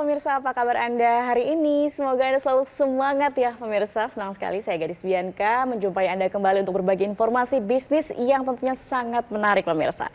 pemirsa, apa kabar Anda hari ini? Semoga Anda selalu semangat ya pemirsa. Senang sekali saya Gadis Bianca menjumpai Anda kembali untuk berbagi informasi bisnis yang tentunya sangat menarik pemirsa.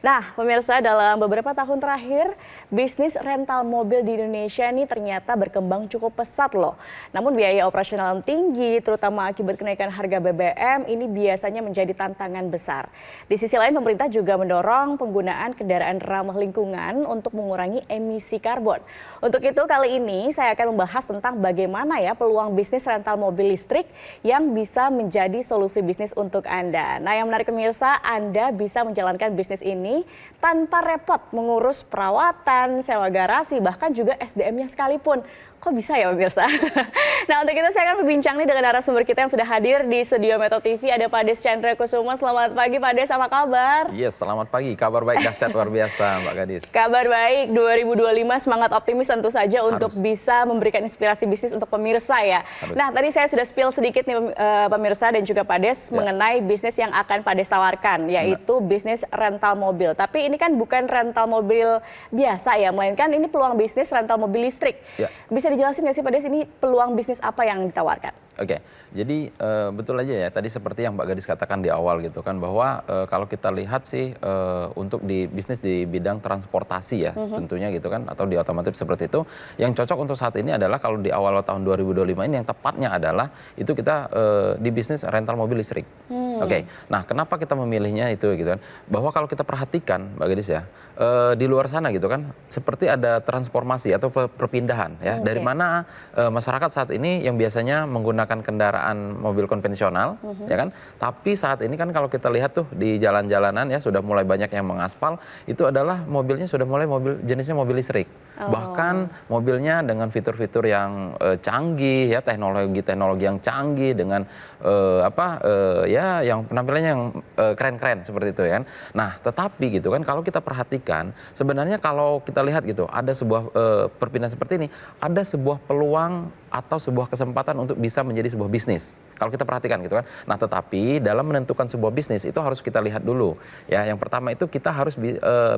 Nah pemirsa, dalam beberapa tahun terakhir bisnis rental mobil di Indonesia ini ternyata berkembang cukup pesat loh. Namun biaya operasional yang tinggi terutama akibat kenaikan harga BBM ini biasanya menjadi tantangan besar. Di sisi lain pemerintah juga mendorong penggunaan kendaraan ramah lingkungan untuk mengurangi emisi karbon. Untuk itu kali ini saya akan membahas tentang bagaimana ya peluang bisnis rental mobil listrik yang bisa menjadi solusi bisnis untuk Anda. Nah yang menarik pemirsa, Anda bisa menjalankan bisnis ini tanpa repot mengurus perawatan, sewa garasi, bahkan juga SDM-nya sekalipun. Kok bisa ya pemirsa? Nah untuk itu saya akan berbincang nih dengan narasumber kita yang sudah hadir di studio Metro TV. Ada Pak Des Chandra Kusuma. Selamat pagi Pak Des, apa kabar? Yes, selamat pagi. Kabar baik, dahsyat luar biasa Mbak Gadis. Kabar baik, 2025 semangat optimis tentu saja untuk bisa memberikan inspirasi bisnis untuk pemirsa ya. Nah tadi saya sudah spill sedikit nih pemirsa dan juga Pak Des mengenai bisnis yang akan Pak Des tawarkan, yaitu bisnis rental mobil. Tapi ini kan bukan rental mobil biasa ya, melainkan ini peluang bisnis rental mobil listrik. Bisa dijelasin nggak sih Pak Des, ini peluang bisnis apa yang ditawarkan? Oke, jadi betul aja ya tadi seperti yang Mbak Gadis katakan di awal gitu kan, bahwa kalau kita lihat sih untuk di bisnis di bidang transportasi ya tentunya gitu kan, atau di otomotif seperti itu, yang cocok untuk saat ini adalah kalau di awal tahun 2025 ini yang tepatnya adalah itu kita di bisnis rental mobil listrik. Oke, nah kenapa kita memilihnya itu gitu kan, bahwa kalau kita perhatikan Mbak Gadis ya, di luar sana gitu kan, seperti ada transformasi atau perpindahan ya, dari mana masyarakat saat ini yang biasanya menggunakan kendaraan mobil konvensional, ya kan? Tapi saat ini kan kalau kita lihat tuh di jalan-jalanan ya sudah mulai banyak yang mengaspal, itu adalah mobilnya sudah mulai jenisnya mobil listrik. Bahkan mobilnya dengan fitur-fitur yang canggih ya, teknologi yang canggih dengan ya yang penampilannya yang keren-keren seperti itu ya kan. Nah, tetapi gitu kan kalau kita perhatikan sebenarnya kalau kita lihat gitu ada sebuah perpindahan seperti ini, ada sebuah peluang atau sebuah kesempatan untuk bisa menjadi sebuah bisnis. Kalau kita perhatikan gitu kan. Nah, tetapi dalam menentukan sebuah bisnis itu harus kita lihat dulu. Ya, yang pertama itu kita harus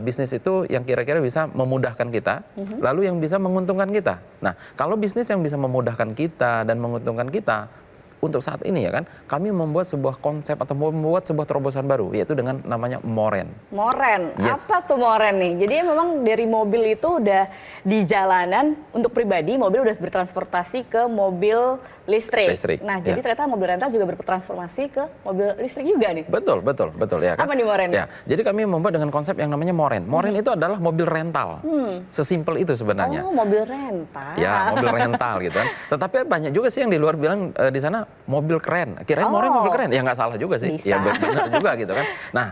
bisnis itu yang kira-kira bisa memudahkan kita, lalu yang bisa menguntungkan kita. Nah, kalau bisnis yang bisa memudahkan kita dan menguntungkan kita, untuk saat ini ya kan, kami membuat sebuah konsep atau membuat sebuah terobosan baru, yaitu dengan namanya Moren. Moren, Yes. apa tuh Moren nih? Jadi memang dari mobil itu udah di jalanan untuk pribadi, mobil udah bertransportasi ke mobil listrik. Nah, jadi ternyata mobil rental juga bertransformasi ke mobil listrik juga nih. Betul ya kan. Apa nih Moren? Ya, jadi kami membuat dengan konsep yang namanya Moren. Moren itu adalah mobil rental. Sesimpel itu sebenarnya. Oh, mobil rental. Ya, mobil rental gitu kan. Tetapi banyak juga sih yang di luar bilang di sana mobil keren. Kirain Moren mobil keren. Ya nggak salah juga sih. Bisa. Ya benar juga gitu kan. Nah,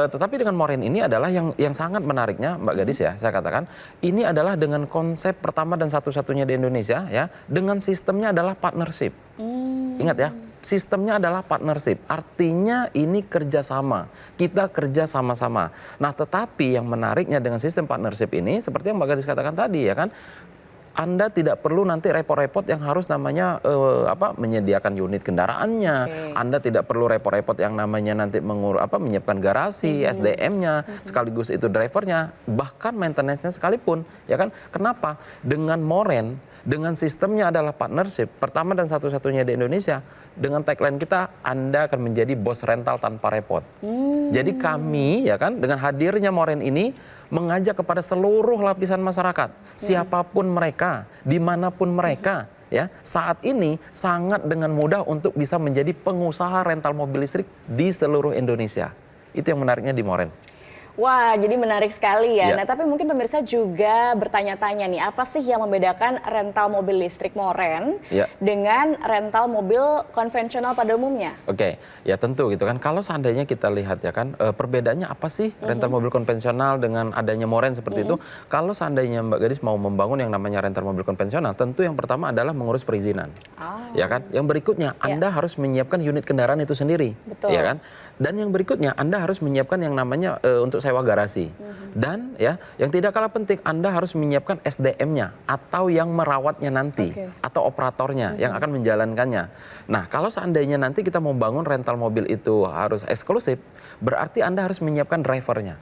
tetapi dengan Moren ini adalah yang sangat menariknya Mbak Gadis ya, saya katakan, ini adalah dengan konsep pertama dan satu-satunya di Indonesia ya, dengan sistemnya adalah partnership. Ingat ya, sistemnya adalah partnership, artinya ini kerjasama, kita kerja sama-sama. Nah, tetapi yang menariknya dengan sistem partnership ini, seperti yang Mbak Gadis katakan tadi ya kan, Anda tidak perlu nanti repot-repot yang harus namanya menyediakan unit kendaraannya. Anda tidak perlu repot-repot yang namanya nanti menyiapkan garasi, SDM-nya, sekaligus itu drivernya, bahkan maintenance-nya sekalipun, ya kan? Kenapa? Dengan Moren, dengan sistemnya adalah partnership, pertama dan satu-satunya di Indonesia, dengan tagline kita, Anda akan menjadi bos rental tanpa repot. Jadi kami ya kan, dengan hadirnya Moren ini, mengajak kepada seluruh lapisan masyarakat, siapapun mereka, dimanapun mereka, ya saat ini sangat dengan mudah untuk bisa menjadi pengusaha rental mobil listrik di seluruh Indonesia. Itu yang menariknya di Moren. Wah, jadi menarik sekali ya. Nah, tapi mungkin pemirsa juga bertanya-tanya nih, apa sih yang membedakan rental mobil listrik Moren dengan rental mobil konvensional pada umumnya? Oke, ya tentu gitu kan. Kalau seandainya kita lihat ya kan, perbedaannya apa sih rental mobil konvensional dengan adanya Moren seperti itu? Kalau seandainya Mbak Gadis mau membangun yang namanya rental mobil konvensional, tentu yang pertama adalah mengurus perizinan. Ya kan? Yang berikutnya, Anda harus menyiapkan unit kendaraan itu sendiri. Betul. Ya kan? Dan yang berikutnya, Anda harus menyiapkan yang namanya untuk sewa garasi. Dan ya, yang tidak kalah penting, Anda harus menyiapkan SDM-nya atau yang merawatnya nanti, atau operatornya yang akan menjalankannya. Nah, kalau seandainya nanti kita mau bangun rental mobil itu harus eksklusif, berarti Anda harus menyiapkan drivernya.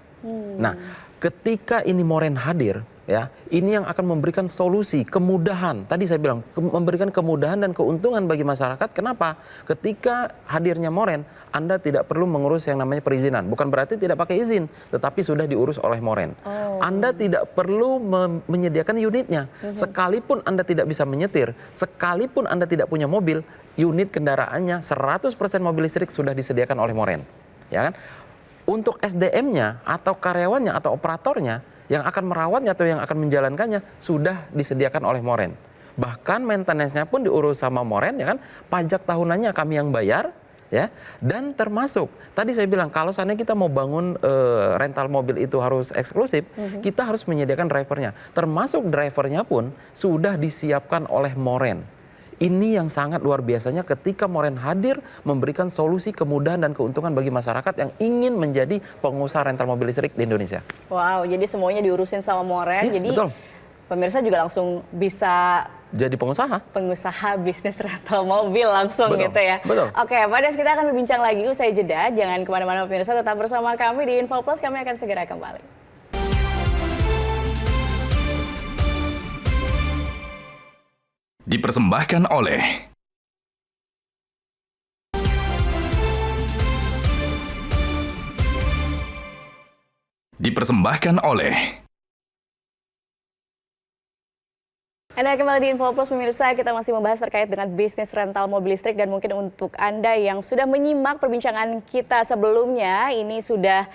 Nah, ketika ini Moren hadir, ya, ini yang akan memberikan solusi, kemudahan. Tadi saya bilang memberikan kemudahan dan keuntungan bagi masyarakat. Kenapa? Ketika hadirnya Moren, Anda tidak perlu mengurus yang namanya perizinan. Bukan berarti tidak pakai izin, tetapi sudah diurus oleh Moren. Anda tidak perlu menyediakan unitnya. Sekalipun Anda tidak bisa menyetir, sekalipun Anda tidak punya mobil, unit kendaraannya 100% mobil listrik sudah disediakan oleh Moren. Ya kan? Untuk SDM-nya atau karyawannya atau operatornya yang akan merawatnya atau yang akan menjalankannya sudah disediakan oleh Moren. Bahkan maintenance-nya pun diurus sama Moren, ya kan? Pajak tahunannya kami yang bayar, ya. Dan termasuk tadi saya bilang kalau seandainya kita mau bangun rental mobil itu harus eksklusif, kita harus menyediakan drivernya. Termasuk drivernya pun sudah disiapkan oleh Moren. Ini yang sangat luar biasanya ketika Moren hadir memberikan solusi kemudahan dan keuntungan bagi masyarakat yang ingin menjadi pengusaha rental mobil listrik di Indonesia. Wow, jadi semuanya diurusin sama Moren. Yes, Jadi betul. pemirsa juga langsung bisa Jadi pengusaha. bisnis rental mobil langsung Betul, gitu ya. betul. Oke, Pak Des, kita akan berbincang lagi usai jeda. Jangan kemana-mana pemirsa, tetap bersama kami di Info Plus. Kami akan segera kembali. Dipersembahkan oleh Anda kembali di Info Plus pemirsa, kita masih membahas terkait dengan bisnis rental mobil listrik dan mungkin untuk Anda yang sudah menyimak perbincangan kita sebelumnya, ini sudah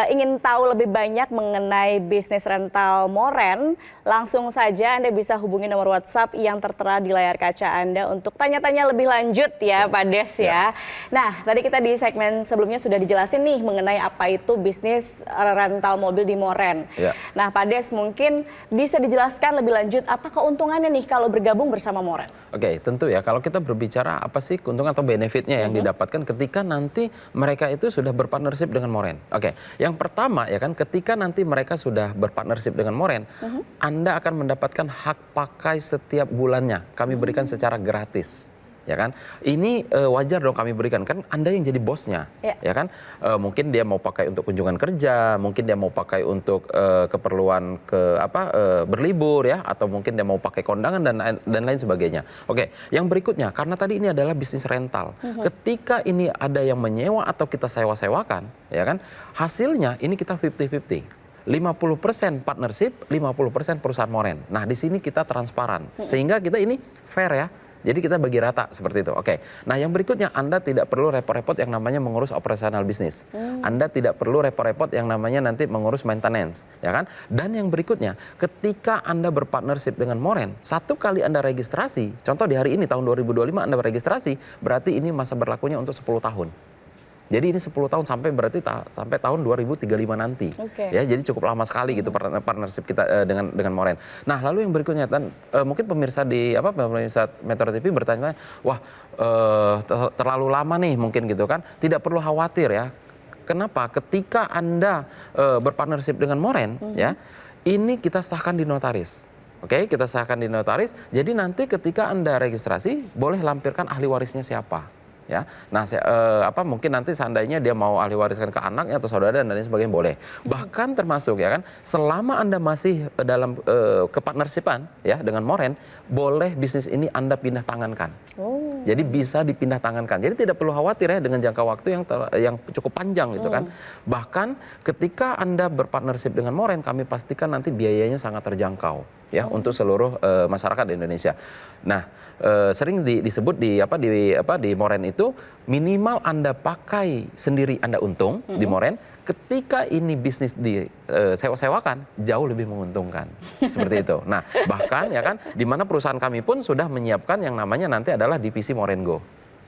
ingin tahu lebih banyak mengenai bisnis rental Moren, langsung saja Anda bisa hubungi nomor WhatsApp yang tertera di layar kaca Anda untuk tanya-tanya lebih lanjut ya Pak Des ya. Nah, tadi kita di segmen sebelumnya sudah dijelasin nih mengenai apa itu bisnis rental mobil di Moren. Ya. Nah, Pak Des mungkin bisa dijelaskan lebih lanjut apa keuntungannya nih kalau bergabung bersama Moren? Oke, tentu ya kalau kita berbicara apa sih keuntungan atau benefitnya yang didapatkan ketika nanti mereka itu sudah berpartnership dengan Moren. Oke, yang pertama ya kan ketika nanti mereka sudah berpartnership dengan Moren, Anda akan mendapatkan hak pakai setiap bulannya. Kami berikan secara gratis. Ya kan, ini wajar dong kami berikan, kan Anda yang jadi bosnya, ya kan, mungkin dia mau pakai untuk kunjungan kerja, mungkin dia mau pakai untuk keperluan berlibur ya, atau mungkin dia mau pakai kondangan dan lain sebagainya. Oke, yang berikutnya karena tadi ini adalah bisnis rental, ketika ini ada yang menyewa atau kita sewa-sewakan, ya kan, hasilnya ini kita 50-50. 50% partnership, 50% perusahaan Moren. Nah, di sini kita transparan, sehingga kita ini fair ya. Jadi kita bagi rata seperti itu. Oke. Nah, yang berikutnya Anda tidak perlu repot-repot yang namanya mengurus operasional bisnis. Anda tidak perlu repot-repot yang namanya nanti mengurus maintenance, ya kan? Dan yang berikutnya, ketika Anda berpartnership dengan Moren, satu kali Anda registrasi, contoh di hari ini tahun 2025 Anda beregistrasi, berarti ini masa berlakunya untuk 10 tahun. Jadi ini 10 tahun sampai berarti sampai tahun 2035 nanti. Ya, jadi cukup lama sekali gitu partnership kita dengan Moren. Nah, lalu yang berikutnya mungkin pemirsa pemirsa Metro TV bertanya, wah terlalu lama nih mungkin gitu kan. Tidak perlu khawatir ya. Kenapa? Ketika Anda berpartnership dengan Moren ya, ini kita sahkan di notaris. Oke, kita sahkan di notaris. Jadi nanti ketika Anda registrasi boleh lampirkan ahli warisnya siapa. Ya, nah mungkin nanti seandainya dia mau ahli wariskan ke anaknya atau saudara dan lain sebagainya boleh. Bahkan termasuk ya kan, selama Anda masih dalam kepartnershipan ya dengan Moren, boleh bisnis ini Anda pindah tangankan. Jadi bisa dipindah tangankan. Jadi tidak perlu khawatir ya dengan jangka waktu yang cukup panjang gitu kan. Bahkan ketika Anda berpartnership dengan Moren, kami pastikan nanti biayanya sangat terjangkau ya untuk seluruh masyarakat di Indonesia. Nah, sering disebut di Moren itu minimal Anda pakai sendiri Anda untung di Moren, ketika ini bisnis sewa-sewakan jauh lebih menguntungkan. Seperti itu. Nah, bahkan ya kan di mana perusahaan kami pun sudah menyiapkan yang namanya nanti adalah divisi Morengo.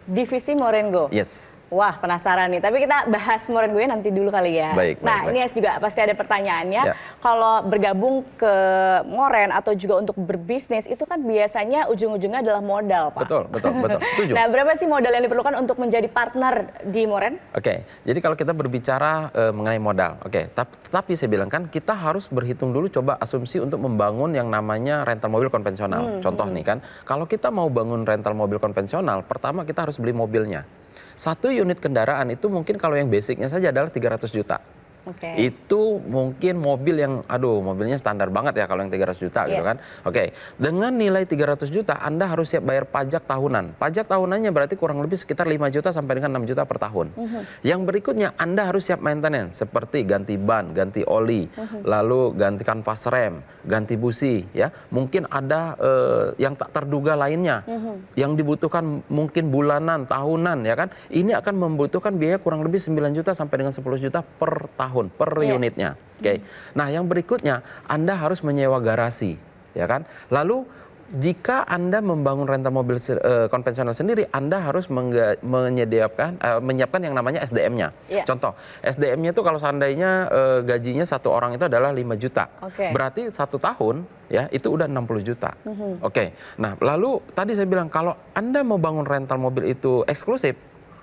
Divisi Morengo? Yes. Wah, penasaran nih. Tapi kita bahas Morengo nanti dulu kali ya. Baik. Ini juga pasti ada pertanyaannya. Ya. Kalau bergabung ke Moren atau juga untuk berbisnis, itu kan biasanya ujung-ujungnya adalah modal, Pak. Betul. Setuju. Nah, berapa sih modal yang diperlukan untuk menjadi partner di Moren? Oke, jadi kalau kita berbicara mengenai modal, tapi saya bilang kan kita harus berhitung dulu, coba asumsi untuk membangun yang namanya rental mobil konvensional. Contoh nih kan, kalau kita mau bangun rental mobil konvensional, pertama kita harus beli mobilnya. Satu unit kendaraan itu mungkin kalau yang basicnya saja adalah 300 juta. Oke. Itu mungkin mobil yang, mobilnya standar banget ya kalau yang 300 juta gitu kan. Oke, dengan nilai 300 juta Anda harus siap bayar pajak tahunan. Pajak tahunannya berarti kurang lebih sekitar 5 juta sampai dengan 6 juta per tahun. Yang berikutnya Anda harus siap maintenance seperti ganti ban, ganti oli, lalu ganti kanvas rem, ganti busi ya. Mungkin ada yang tak terduga lainnya yang dibutuhkan mungkin bulanan, tahunan ya kan. Ini akan membutuhkan biaya kurang lebih 9 juta sampai dengan 10 juta per tahun, per unitnya. Oke. Nah, yang berikutnya Anda harus menyewa garasi, ya kan? Lalu jika Anda membangun rental mobil konvensional sendiri, Anda harus menyiapkan yang namanya SDM-nya. Contoh, SDM-nya itu kalau seandainya gajinya satu orang itu adalah 5 juta. Berarti 1 tahun ya itu udah 60 juta. Oke. Nah, lalu tadi saya bilang kalau Anda mau bangun rental mobil itu eksklusif,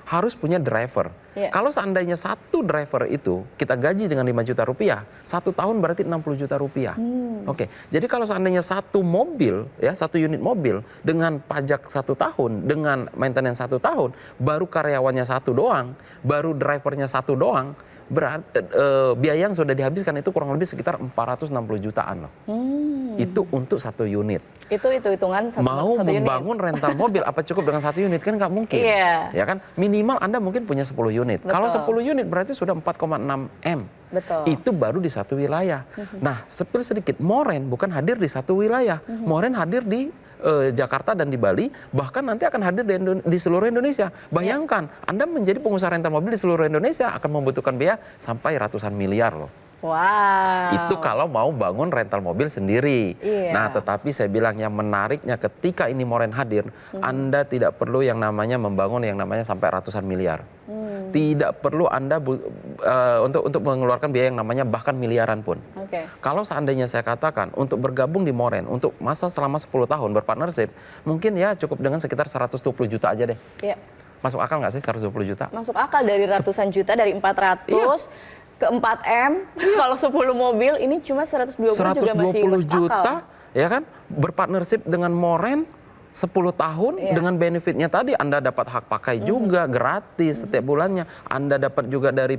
harus punya driver. Kalau seandainya 1 driver itu kita gaji dengan 5 juta rupiah, 1 tahun berarti 60 juta rupiah. Oke, jadi kalau seandainya 1 mobil, ya 1 unit mobil dengan pajak 1 tahun, dengan maintenance 1 tahun, baru karyawannya 1 doang, baru drivernya 1 doang, berarti biaya yang sudah dihabiskan itu kurang lebih sekitar 460 jutaan loh. Itu untuk 1 unit. Itu hitungan mau satu membangun unit. rental mobil apa cukup dengan 1 unit kan nggak mungkin. Ya kan minimal Anda mungkin punya 10 unit. Kalau 10 unit berarti sudah 4,6 M. Betul. Itu baru di 1 wilayah. Nah, spill sedikit, Moren bukan hadir di 1 wilayah. Moren hadir di Jakarta dan di Bali, bahkan nanti akan hadir di seluruh Indonesia. Bayangkan, Anda menjadi pengusaha rental mobil di seluruh Indonesia akan membutuhkan biaya sampai ratusan miliar loh. Wow. Itu kalau mau bangun rental mobil sendiri. Nah, tetapi saya bilang yang menariknya ketika ini Moren hadir, Anda tidak perlu yang namanya membangun yang namanya sampai ratusan miliar. Tidak perlu Anda untuk mengeluarkan biaya yang namanya bahkan miliaran pun. Kalau seandainya saya katakan untuk bergabung di Moren untuk masa selama 10 tahun berpartnership, mungkin ya cukup dengan sekitar 120 juta aja deh. Masuk akal nggak sih 120 juta? Masuk akal, dari ratusan juta, dari 400 ke 4M, kalau 10 mobil ini cuma 120 juga masih masuk juta, akal. Ya kan? Berpartnership dengan Moren 10 tahun dengan benefitnya tadi Anda dapat hak pakai juga gratis setiap bulannya. Anda dapat juga dari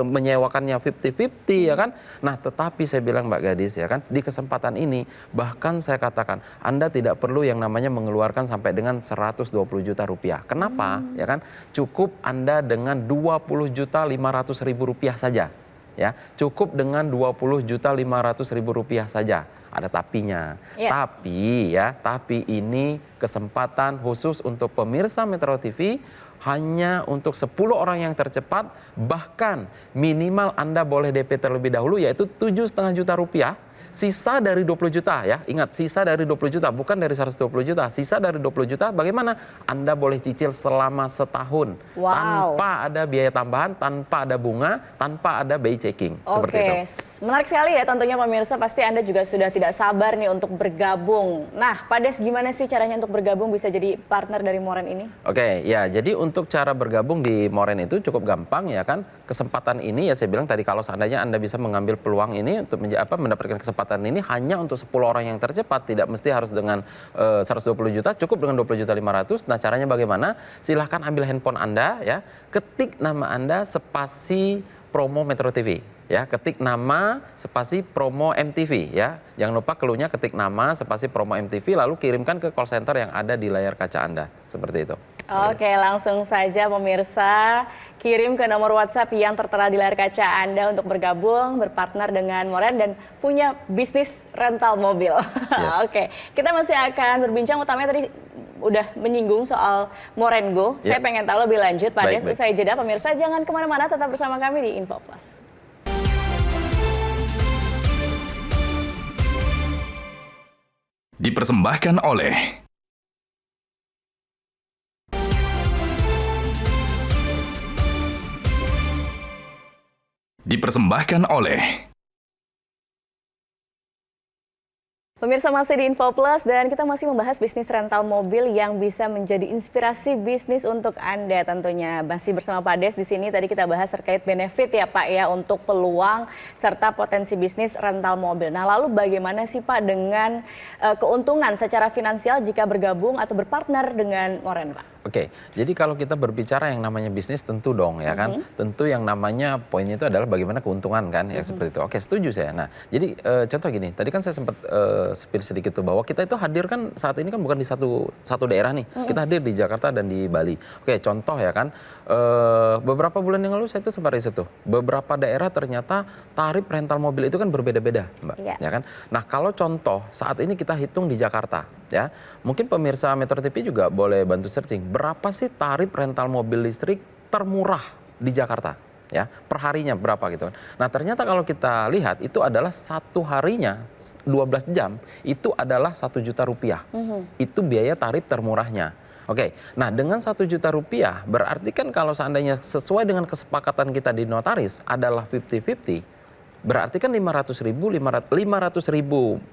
menyewakannya 50-50 ya kan. Nah, tetapi saya bilang Mbak Gadis ya kan, di kesempatan ini bahkan saya katakan Anda tidak perlu yang namanya mengeluarkan sampai dengan 120 juta rupiah. Kenapa? Ya kan? Cukup Anda dengan 20.500.000 rupiah saja. Ya, cukup dengan 20.500.000 rupiah saja. Ada tapinya. Tapi ini kesempatan khusus untuk pemirsa Metro TV, hanya untuk 10 orang yang tercepat, bahkan minimal Anda boleh DP terlebih dahulu yaitu 7,5 juta rupiah. Sisa dari 20 juta ya, ingat sisa dari 20 juta, bukan dari 120 juta. Sisa dari 20 juta bagaimana? Anda boleh cicil selama setahun. Tanpa ada biaya tambahan, tanpa ada bunga, tanpa ada BI checking. Seperti itu. Menarik sekali ya tentunya pemirsa, pasti Anda juga sudah tidak sabar nih untuk bergabung. Nah, Pak Des, gimana sih caranya untuk bergabung bisa jadi partner dari Moren ini? Ya, jadi untuk cara bergabung di Moren itu cukup gampang ya kan. Kesempatan ini ya saya bilang tadi, kalau seandainya Anda bisa mengambil peluang ini untuk mendapatkan kesempatan ini hanya untuk 10 orang yang tercepat, tidak mesti harus dengan 120 juta, cukup dengan 20.500.000. Nah, caranya bagaimana? Silahkan ambil handphone Anda ya, ketik nama Anda spasi promo Metro TV ya, ketik nama spasi promo MTV ya. Jangan lupa keluhnya ketik nama spasi promo MTV lalu kirimkan ke call center yang ada di layar kaca Anda. Seperti itu. Oke, langsung saja pemirsa kirim ke nomor WhatsApp yang tertera di layar kaca Anda untuk bergabung, berpartner dengan Moren dan punya bisnis rental mobil. Oke, kita masih akan berbincang, utamanya tadi udah menyinggung soal Moren Go. Saya pengen tahu lebih lanjut, Pak Des. Usai jeda, pemirsa jangan kemana-mana, tetap bersama kami di Info Plus. Dipersembahkan oleh Pemirsa masih di Info Plus dan kita masih membahas bisnis rental mobil yang bisa menjadi inspirasi bisnis untuk Anda tentunya. Masih bersama Pak Des di sini, tadi kita bahas terkait benefit ya Pak ya untuk peluang serta potensi bisnis rental mobil. Nah lalu bagaimana sih Pak dengan keuntungan secara finansial jika bergabung atau berpartner dengan Moren Pak? Oke, jadi kalau kita berbicara yang namanya bisnis tentu dong ya kan, tentu yang namanya poinnya itu adalah bagaimana keuntungan kan ya seperti itu. Oke, setuju saya. Nah, jadi contoh gini, tadi kan saya sempat spill sedikit tuh bahwa kita itu hadir kan saat ini kan bukan di satu daerah nih, kita hadir di Jakarta dan di Bali. Oke, contoh ya kan, beberapa bulan yang lalu saya itu sempat riset tuh, beberapa daerah ternyata tarif rental mobil itu kan berbeda-beda, Mbak, ya kan. Nah, kalau contoh saat ini kita hitung di Jakarta, ya, mungkin pemirsa Metro TV juga boleh bantu searching berapa sih tarif rental mobil listrik termurah di Jakarta, ya, per harinya berapa gitu kan. Nah, ternyata kalau kita lihat itu adalah satu harinya 12 jam itu adalah 1 juta rupiah. Itu biaya tarif termurahnya. Oke, nah dengan 1 juta rupiah berarti kan kalau seandainya sesuai dengan kesepakatan kita di notaris adalah 50-50, berarti kan 500.000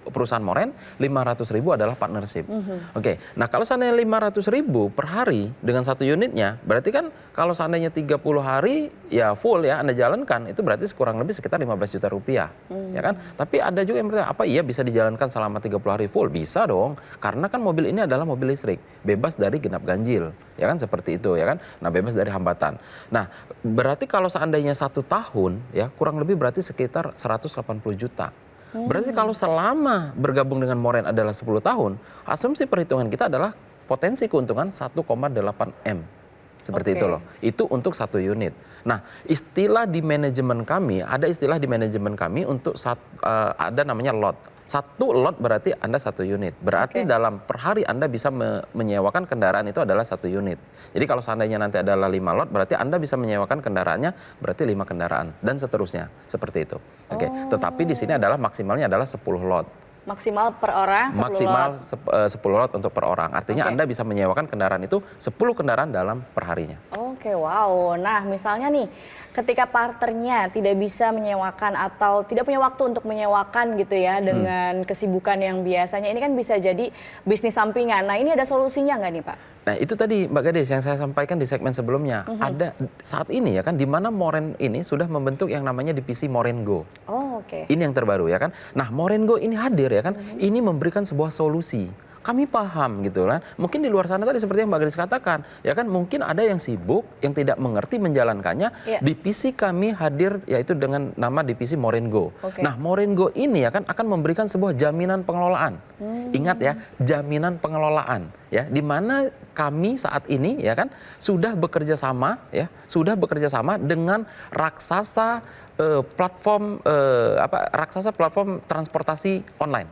perusahaan Moren, 500.000 adalah partnership. Oke, nah kalau seandainya 500.000 per hari dengan satu unitnya, berarti kan kalau seandainya 30 hari ya full ya Anda jalankan, itu berarti kurang lebih sekitar 15 juta rupiah. Ya kan? Tapi ada juga yang bertanya, apa iya bisa dijalankan selama 30 hari full? Bisa dong, karena kan mobil ini adalah mobil listrik, bebas dari genap ganjil. Ya kan seperti itu ya kan. Nah, bebas dari hambatan. Nah, berarti kalau seandainya 1 tahun ya kurang lebih berarti sekitar 180 juta. Berarti kalau selama bergabung dengan Moren adalah 10 tahun, asumsi perhitungan kita adalah potensi keuntungan 1,8 M. Seperti itu loh. Itu untuk satu unit. Nah, istilah di manajemen kami, ada istilah di manajemen kami untuk ada namanya lot. Satu lot berarti Anda satu unit. Berarti dalam per hari Anda bisa menyewakan kendaraan itu adalah satu unit. Jadi kalau seandainya nanti adalah 5 lot, berarti Anda bisa menyewakan kendaraannya berarti 5 kendaraan. Dan seterusnya. Seperti itu. Oke. Tetapi di sini adalah maksimalnya adalah 10 lot. Maksimal per orang 10 Maksimal lot. 10 lot untuk per orang. Artinya Anda bisa menyewakan kendaraan itu 10 kendaraan dalam perharinya. Oke, wow. Nah, misalnya nih, ketika partnernya tidak bisa menyewakan atau tidak punya waktu untuk menyewakan gitu ya dengan kesibukan yang biasanya, ini kan bisa jadi bisnis sampingan. Nah, ini ada solusinya nggak nih Pak? Nah, itu tadi Mbak Gadis yang saya sampaikan di segmen sebelumnya. Ada saat ini ya kan di mana Moren ini sudah membentuk yang namanya divisi Moren Go. Oh, oke. Ini yang terbaru ya kan. Nah, Moren Go ini hadir ya kan. Ini memberikan sebuah solusi. Kami paham gitu kan. Mungkin di luar sana tadi seperti yang Mbak Gadis katakan, ya kan mungkin ada yang sibuk, yang tidak mengerti menjalankannya. Divisi kami hadir yaitu dengan nama divisi Moren Go. Nah, Moren Go ini ya kan akan memberikan sebuah jaminan pengelolaan. Ingat ya, jaminan pengelolaan ya, di mana kami saat ini ya kan sudah bekerja sama dengan raksasa platform transportasi online.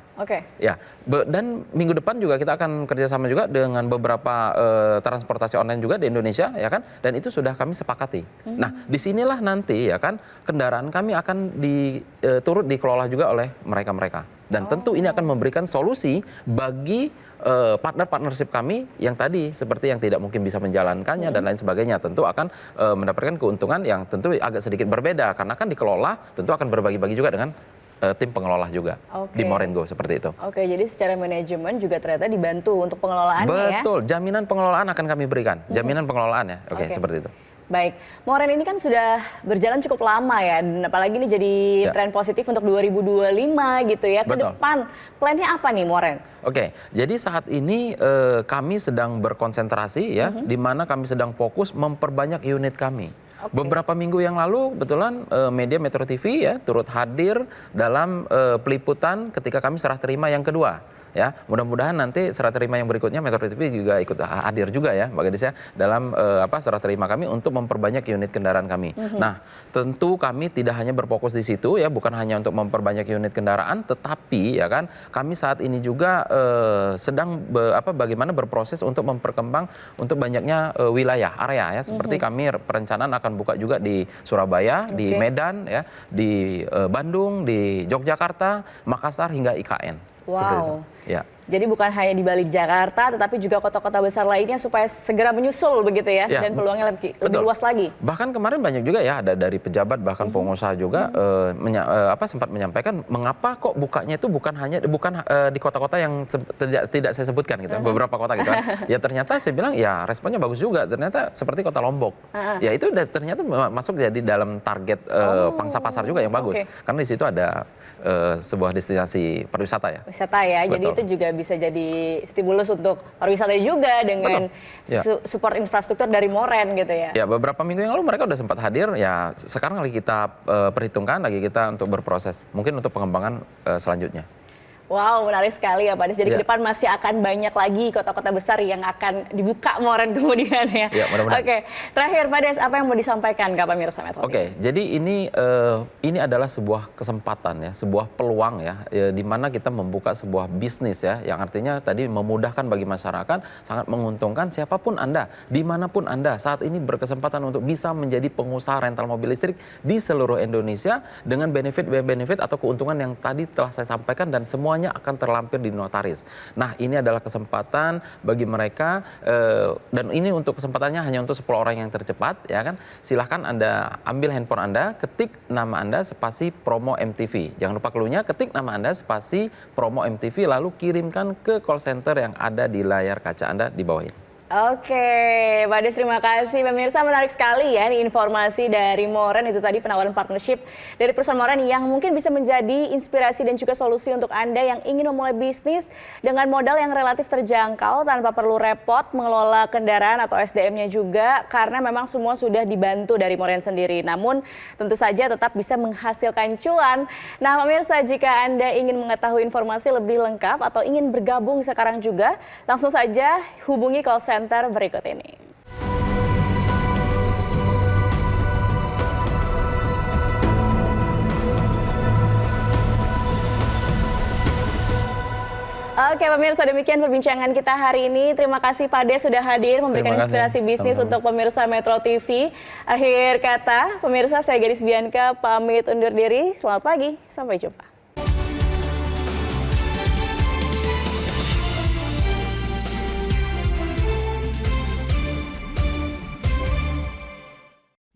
Ya, dan minggu depan juga kita akan kerjasama juga dengan beberapa transportasi online juga di Indonesia ya kan, dan itu sudah kami sepakati. Nah, disinilah nanti ya kan kendaraan kami akan turut dikelola juga oleh mereka. Dan tentu ini akan memberikan solusi bagi partnership kami yang tadi seperti yang tidak mungkin bisa menjalankannya dan lain sebagainya, tentu akan mendapatkan keuntungan yang tentu agak sedikit berbeda karena kan dikelola tentu akan berbagi-bagi juga dengan tim pengelola juga di Moren Go seperti itu. Oke, jadi secara manajemen juga ternyata dibantu untuk pengelolaannya ya? Betul, jaminan pengelolaan akan kami berikan, jaminan pengelolaan ya, seperti itu. Baik, Moren ini kan sudah berjalan cukup lama ya, dan apalagi ini jadi tren positif untuk 2025 gitu ya. Ke depan, plannya apa nih Moren? Oke, jadi saat ini kami sedang berkonsentrasi ya, di mana kami sedang fokus memperbanyak unit kami. Beberapa minggu yang lalu, kebetulan media Metro TV ya turut hadir dalam peliputan ketika kami serah terima yang kedua. Ya, mudah-mudahan nanti serah terima yang berikutnya Metro TV juga ikut hadir juga ya, Mbak Gadis ya, dalam serah terima kami untuk memperbanyak unit kendaraan kami. Nah, tentu kami tidak hanya berfokus di situ ya, bukan hanya untuk memperbanyak unit kendaraan, tetapi ya kan kami saat ini juga sedang bagaimana berproses untuk memperkembang untuk banyaknya wilayah area ya, seperti kami perencanaan akan buka juga di Surabaya, di Medan ya, di Bandung, di Yogyakarta, Makassar hingga IKN. Wow. Ya. Jadi bukan hanya di Bali, Jakarta, tetapi juga kota-kota besar lainnya supaya segera menyusul begitu ya, Ya, dan peluangnya lebih luas lagi. Bahkan kemarin banyak juga ya, ada dari pejabat bahkan pengusaha juga sempat menyampaikan mengapa kok bukanya itu bukan di kota-kota yang tidak saya sebutkan gitu, beberapa kota gitu kan. Ya ternyata saya bilang ya responnya bagus juga. Ternyata seperti kota Lombok. Ya itu ternyata masuk jadi dalam target pangsa pasar juga yang bagus. Karena di situ ada sebuah destinasi pariwisata ya. Wisata ya, jadi itu juga bisa jadi stimulus untuk pariwisata juga dengan support infrastruktur dari Moren gitu ya. Ya, beberapa minggu yang lalu mereka udah sempat hadir, ya sekarang lagi kita perhitungkan, lagi kita untuk berproses. Mungkin untuk pengembangan selanjutnya. Wow, menarik sekali ya Pak Des. Jadi ke depan masih akan banyak lagi kota-kota besar yang akan dibuka Moren kemudian ya. Ya, mudah-mudahan. Oke, terakhir Pak Des, apa yang mau disampaikan ke pemirsa Metro TV? Oke, jadi ini adalah sebuah kesempatan ya, sebuah peluang ya, di mana kita membuka sebuah bisnis ya, yang artinya tadi memudahkan bagi masyarakat, sangat menguntungkan siapapun Anda, dimanapun Anda saat ini berkesempatan untuk bisa menjadi pengusaha rental mobil listrik di seluruh Indonesia dengan benefit atau keuntungan yang tadi telah saya sampaikan dan semuanya akan terlampir di notaris. Nah, ini adalah kesempatan bagi mereka dan ini untuk kesempatannya hanya untuk 10 orang yang tercepat ya kan. Silahkan Anda ambil handphone Anda, ketik nama Anda spasi promo MTV. Jangan lupa clue-nya, ketik nama Anda spasi promo MTV lalu kirimkan ke call center yang ada di layar kaca Anda di bawah ini. Oke, Pak Des, terima kasih. Pemirsa, menarik sekali ya ini informasi dari Moren, itu tadi penawaran partnership dari perusahaan Moren yang mungkin bisa menjadi inspirasi dan juga solusi untuk Anda yang ingin memulai bisnis dengan modal yang relatif terjangkau tanpa perlu repot mengelola kendaraan atau SDM-nya juga karena memang semua sudah dibantu dari Moren sendiri. Namun tentu saja tetap bisa menghasilkan cuan. Nah, pemirsa, jika Anda ingin mengetahui informasi lebih lengkap atau ingin bergabung sekarang juga, langsung saja hubungi call center berikut ini. Oke pemirsa, demikian perbincangan kita hari ini. Terima kasih Pak Des sudah hadir memberikan inspirasi bisnis untuk pemirsa Metro TV. Akhir kata, pemirsa, saya Gadis Bianca pamit undur diri. Selamat pagi, sampai jumpa.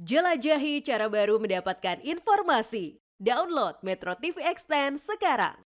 Jelajahi cara baru mendapatkan informasi. Download Metro TV Extend sekarang.